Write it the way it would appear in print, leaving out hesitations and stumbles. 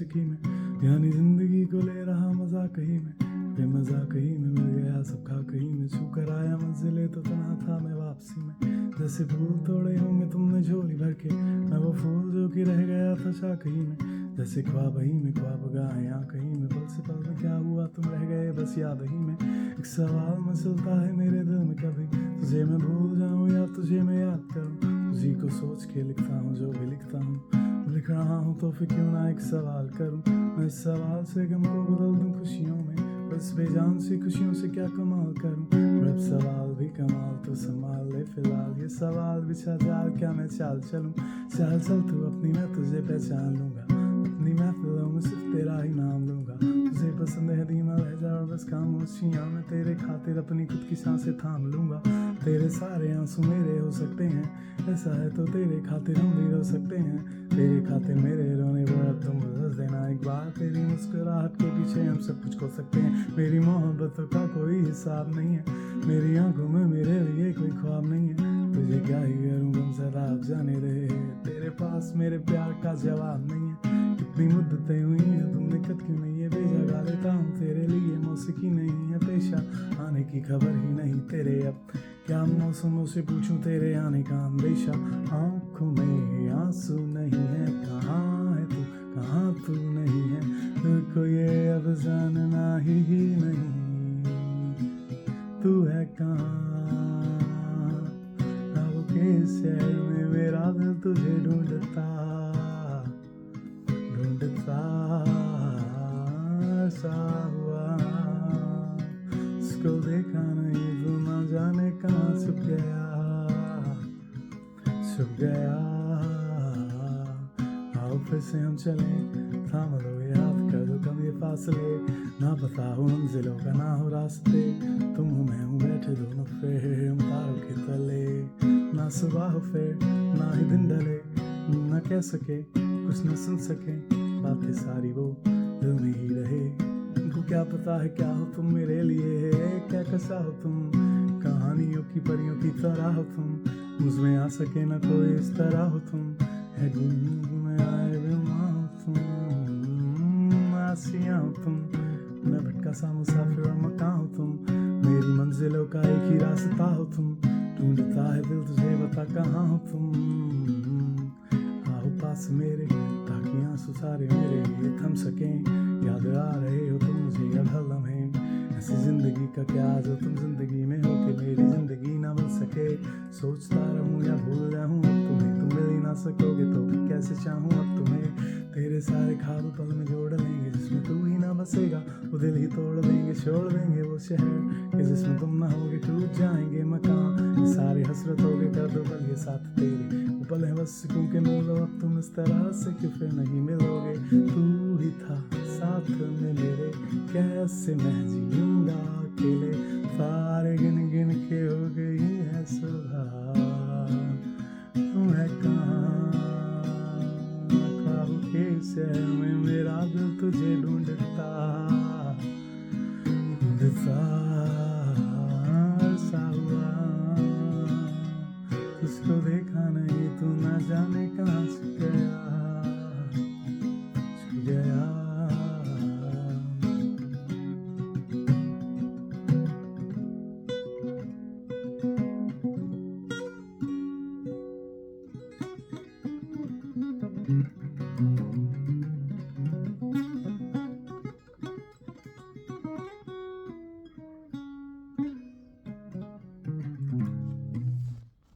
आशिकी में, यानी जिंदगी को ले रहा मजाक ही में, बेमजाक ही में मिल गया सब खा कहीं में, छू कर आया मंजिले तो तन्हा था मैं वापसी में। जैसे फूल तोड़े होंगे तुमने झोली भर के, मैं वो फूल जो कि रह गया था शाख ही में। जैसे ख्वाब ही में ख्वाब गाए यहाँ कहीं में, पल से पल में क्या हुआ तुम रह गए बस याद ही में। एक सवाल मचलता है मेरे दिल में कभी, तुझे मैं भूल जाऊं या तुझे मैं याद करूं। तुझी को सोच के लिखता हूँ जो भी लिखता हूँ, लिख रहा हूँ तो फिर क्यों ना एक सवाल करूं। मैं इस सवाल से गम को बदल दूं खुशियों में, बस बेजान सी खुशियों से क्या कमाल करूं। अब सवाल भी कमाल तो संभाल ले फिलहाल, ये सवाल बिछा जाल क्या मैं चाल चलूं। चाल चल तू अपनी, मैं तुझे पहचान लूंगा, अपनी महफिलों में सिर्फ तेरा ही नाम लूंगा। तुझे पसंद है धीमा लहजा और बस खामोशियां, मैं तेरे खातिर अपनी खुद की सांसें थाम लूंगा। तेरे सारे आंसू मेरे हो सकते हैं, ऐसा है तो तेरे खातिर हम भी रो सकते हैं। तेरे खातिर मेरे रोने पर अब तुम हंस देना एक बार, तेरी मुस्कुराहट के पीछे हम सब कुछ खो सकते हैं। मेरी मोहब्बतों का कोई हिसाब नहीं है, मेरी आंखों में मेरे लिए कोई ख्वाब नहीं है। तुझे क्या ही करूं गम जरा अब जाने दे, तेरे पास मेरे प्यार का जवाब नहीं है। कितनी मुद्दतें हुई हैं तुमने कद क्यों नहीं है भेजा, गा लेता हूँ तेरे लिए मौसीकी नहीं है पेशा, आने की खबर ही नहीं तेरे। अब क्या मौसमों से पूछूं तेरे आने का अंदेशा, आंखों में आंसू नहीं है, कहाँ है तू कहाँ तू नहीं है, तुझको ये अब जानना ही नहीं, तू है कहाँ। अब के शहर में मेरा दिल तुझे ढूंढता ढूंढता सा हुआ, उसको देखा नहीं तू ना जाने कहाँ छुप गया छुप गया। आओ फिर से हम चले, थाम लो याद कर दो कम ये फासले, ना पता हो मंजिलों का ना हो रास्ते, तुम हो मैं हूँ बैठे दोनों फिर हम तारों के तले। ना सुबह हो फिर ना ही दिन ढले, ना कह सके कुछ न सुन सके, बातें सारी वो दिल में ही रहे। उनको क्या पता है क्या हो तुम मेरे लिए, क्या कैसा हो तुम, कहानियों की परियों की तरह हो तुम, मुझमें आ सके ना कोई इस तरह हो तुम, है में आए बिमा हो तुम, आसियां हो तुम, मैं भटका सा मुसाफिर और मकान हो तुम, मेरी मंजिलों का एक ही रास्ता हो तुम, ढूंढता है दिल तुझे बता कहाँ हो तुम। आओ पास मेरे ताकि आंसू सारे मेरे लिए थम सकें, याद आ रहे हो तुम मुझे अब हर लम्हे, ऐसी जिंदगी का क्या जो तुम जिंदगी में हो कि मेरी जिंदगी ना बन सके। सोचता रहूं या भूल जाऊं अब तुम्हें, तुम मिल ही ना सकोगे तो फिर कैसे चाहूं अब तुम्हें। तेरे सारे ख्वाब पल में जोड़ लेंगे जिसमें तू ही ना बसेगा, वो दिल ही तोड़ देंगे छोड़ देंगे वो शहर कि जिसमें तुम ना होगे, टूट जाएंगे मकान ये सारे हसरतों के कर दो पल ये साथ तेरे, वो पल है बस क्योंकि मिलो अब तुम इस तरह से कि फिर नहीं मिलोगे। तू ही था साथ में मेरे, कैसे मैं जीऊंगा अकेले, सारे गिन गिन के हो गई है सुबह, तुम है कहाँ। ख्वाबों के शहर में मेरा दिल तुझे ढूंढता ढूंढता सा हुआ, तुझको देखा नहीं तू ना जाने कहाँ छुप गया छुप गया। Mm-hmm.